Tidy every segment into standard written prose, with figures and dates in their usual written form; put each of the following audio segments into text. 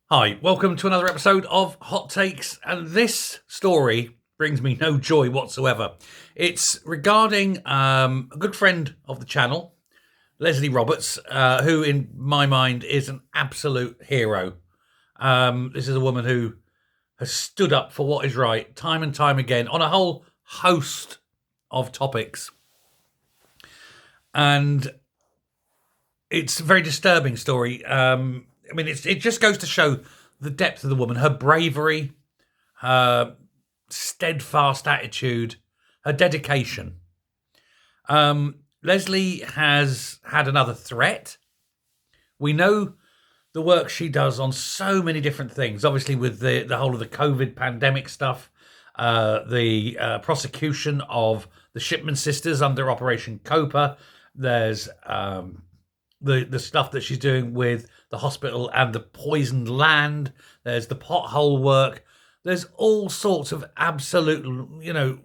Hi, welcome to another episode of Hot Takes, and this story brings me no joy whatsoever. It's regarding a good friend of the channel, Lesley Roberts, who in my mind is an absolute hero. This is a woman who has stood up for what is right time and time again on a whole host of topics. And it's a very disturbing story. It just goes to show the depth of the woman, her bravery, her steadfast attitude, her dedication. Lesley has had another threat. We know the work she does on so many different things, obviously with the whole of the COVID pandemic stuff, the prosecution of the Shipman sisters under Operation Copa. There's the stuff that she's doing with the hospital and the poisoned land. There's the pothole work. There's all sorts of absolute,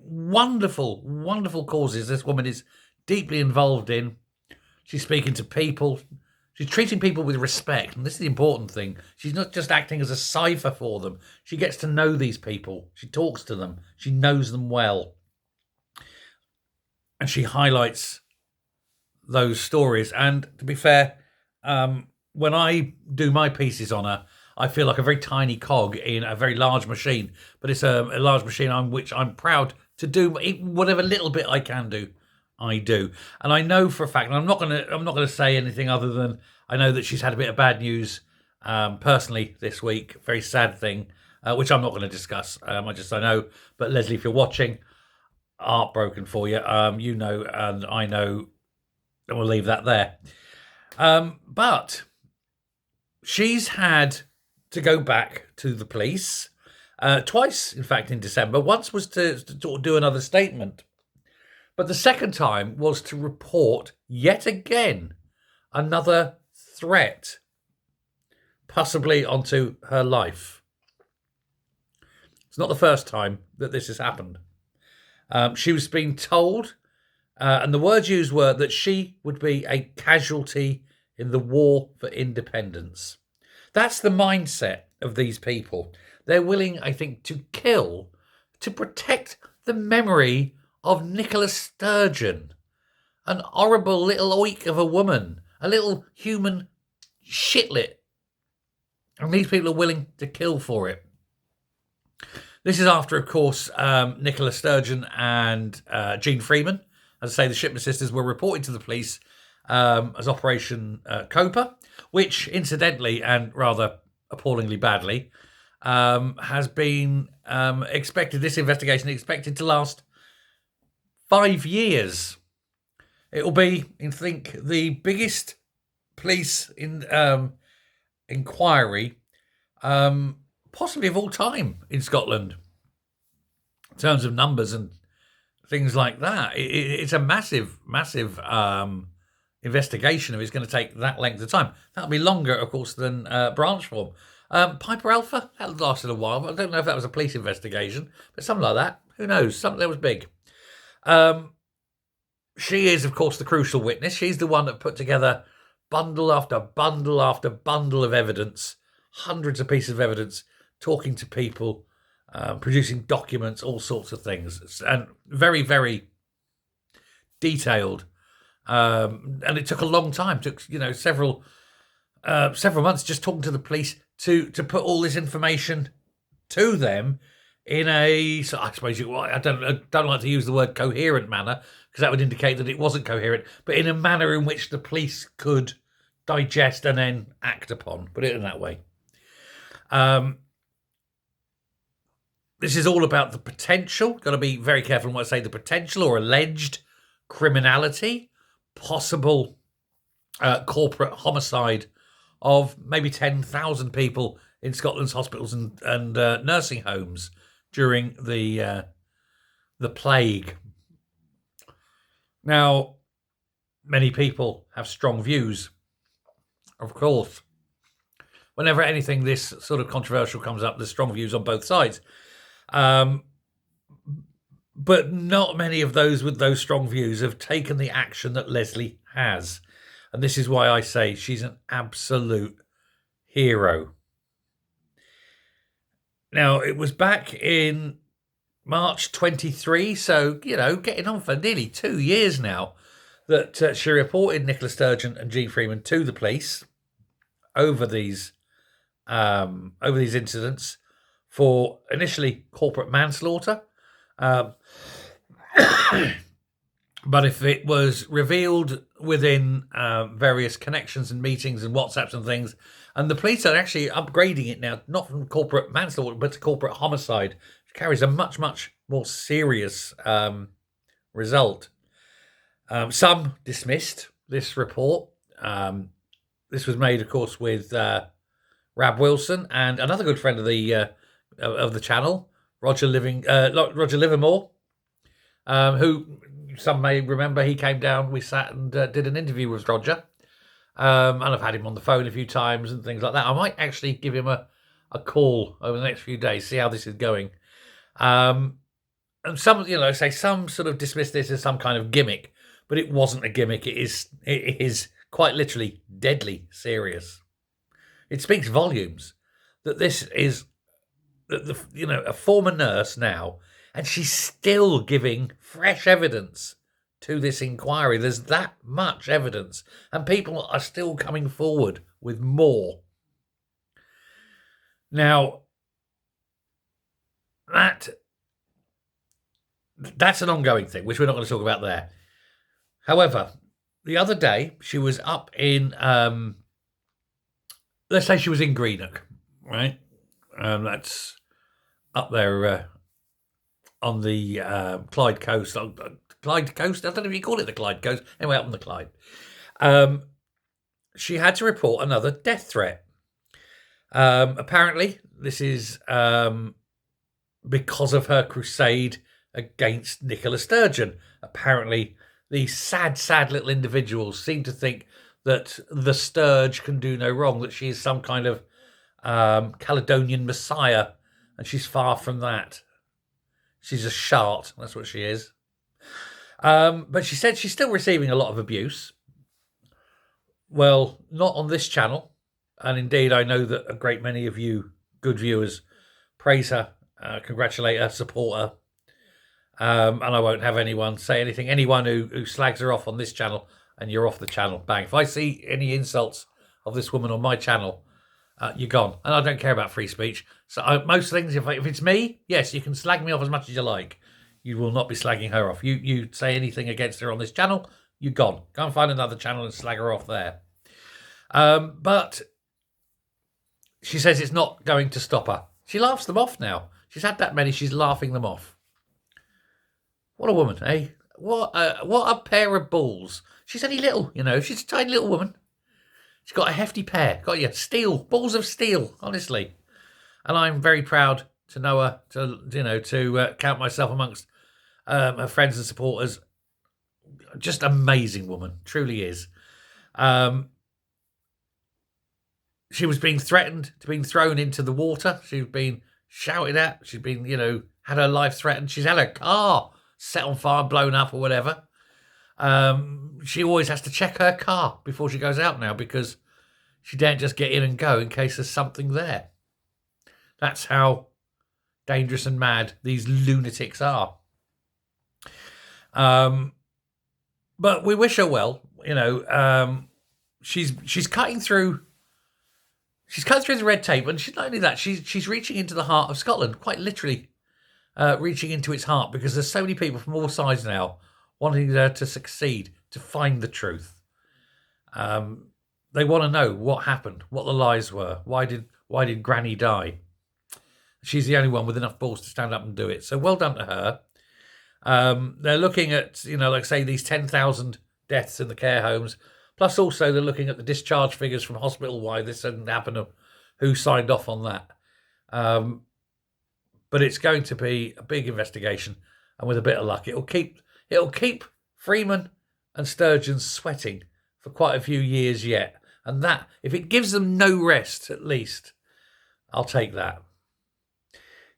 wonderful, wonderful causes this woman is deeply involved in. She's speaking to people. She's treating people with respect. And this is the important thing. She's not just acting as a cipher for them. She gets to know these people. She talks to them. She knows them well. And she highlights those stories. And to be fair, when I do my pieces on her, I feel like a very tiny cog in a very large machine. But it's a large machine on which I'm proud to do whatever little bit I can do. I do, and I know for a fact, and I'm not gonna say anything other than I know that she's had a bit of bad news personally this week. Very sad thing, which I'm not going to discuss. I know. But Lesley, if you're watching, heartbroken for you. You know, and I know, and we'll leave that there. But she's had to go back to the police twice, in fact, in December. Once was to do another statement. But the second time was to report yet again another threat, possibly onto her life. It's not the first time that this has happened. She was being told, and the words used were that she would be a casualty in the war for independence. That's the mindset of these people. They're willing, I think, to kill to protect the memory of Nicola Sturgeon, an horrible little oik of a woman, a little human shitlet. And these people are willing to kill for it. This is after, of course, Nicola Sturgeon and Jean Freeman, as I say, the Shipman sisters, were reported to the police as Operation Copa, which, incidentally and rather appallingly badly, has been this investigation expected to last 5 years. It will be, I think, the biggest police inquiry, possibly of all time in Scotland, in terms of numbers and things like that. It's a massive, massive investigation if it's going to take that length of time. That'll be longer, of course, than Branchform. Piper Alpha, that lasted a while. I don't know if that was a police investigation, but something like that. Who knows? Something that was big. She is, of course, the crucial witness. She's the one that put together bundle after bundle after bundle of evidence, hundreds of pieces of evidence, talking to people, producing documents, all sorts of things, and very, very detailed. And it took a long time. It took several months just talking to the police to put all this information to them in a, so I suppose I don't like to use the word coherent manner, because that would indicate that it wasn't coherent, but in a manner in which the police could digest and then act upon. Put it in that way. This is all about the potential. Got to be very careful when I say the potential or alleged criminality, possible corporate homicide of maybe 10,000 people in Scotland's hospitals and nursing homes during the plague. Now, many people have strong views, of course. Whenever anything this sort of controversial comes up, there's strong views on both sides. But not many of those with those strong views have taken the action that Lesley has. And this is why I say she's an absolute hero. Now, it was back in March 23, so, getting on for nearly 2 years now, that she reported Nicola Sturgeon and Gene Freeman to the police over these incidents for initially corporate manslaughter. Um, but if it was revealed within various connections and meetings and WhatsApps and things, and the police are actually upgrading it now, not from corporate manslaughter, but to corporate homicide, which carries a much, much more serious result. Some dismissed this report. This was made, of course, with Rab Wilson and another good friend of the channel, Roger Livermore, who some may remember. He came down. We sat and did an interview with Roger, and I've had him on the phone a few times and things like that. I might actually give him a call over the next few days, see how this is going. And some, some sort of dismiss this as some kind of gimmick, but it wasn't a gimmick. It is quite literally deadly serious. It speaks volumes that this is, a former nurse now, and she's still giving fresh evidence to this inquiry. There's that much evidence, and people are still coming forward with more. Now, that's an ongoing thing, which we're not going to talk about there. However, the other day, she was up in, let's say she was in Greenock, right? That's up there on the Clyde coast. Clyde coast? I don't know if you call it the Clyde coast. Anyway, up on the Clyde. She had to report another death threat. Apparently, this is because of her crusade against Nicola Sturgeon. Apparently, these sad, sad little individuals seem to think that the Sturge can do no wrong, that she is some kind of Caledonian messiah, and she's far from that. She's a shart, that's what she is. But she said she's still receiving a lot of abuse. Well, not on this channel. And indeed, I know that a great many of you good viewers praise her, congratulate her, support her. And I won't have anyone say anything. Anyone who slags her off on this channel, and you're off the channel, bang. If I see any insults of this woman on my channel, you're gone. And I don't care about free speech. So most things, if it's me, yes, you can slag me off as much as you like. You will not be slagging her off. You say anything against her on this channel, you're gone. Go and find another channel and slag her off there. But she says it's not going to stop her. She laughs them off now. She's had that many, she's laughing them off. What a woman, eh? What a pair of balls. She's only little, she's a tiny little woman. She's got a hefty pair. Got steel, balls of steel, honestly. And I'm very proud to know her, to count myself amongst her friends and supporters. Just amazing woman, truly is. She was being threatened to being thrown into the water. She's been shouted at. She's been, had her life threatened. She's had her car set on fire, blown up or whatever. She always has to check her car before she goes out now, because she daren't just get in and go in case there's something there. That's how dangerous and mad these lunatics are. But we wish her well. She's cutting through. She's cutting through the red tape, and she's not only that. She's reaching into the heart of Scotland, quite literally, reaching into its heart, because there's so many people from all sides now wanting her to succeed, to find the truth. They want to know what happened, what the lies were. Why did Granny die? She's the only one with enough balls to stand up and do it. So well done to her. They're looking at, like say, these 10,000 deaths in the care homes. Plus also they're looking at the discharge figures from hospital, why this didn't happen, who signed off on that. But it's going to be a big investigation, and with a bit of luck, it'll keep Freeman and Sturgeon sweating for quite a few years yet. And that, if it gives them no rest, at least, I'll take that.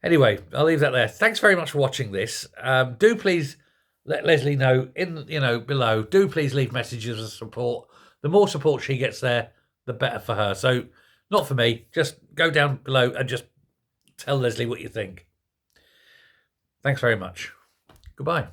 Anyway, I'll leave that there. Thanks very much for watching this. Do please let Lesley know below. Do please leave messages of support. The more support she gets there, the better for her. So, not for me. Just go down below and just tell Lesley what you think. Thanks very much. Goodbye.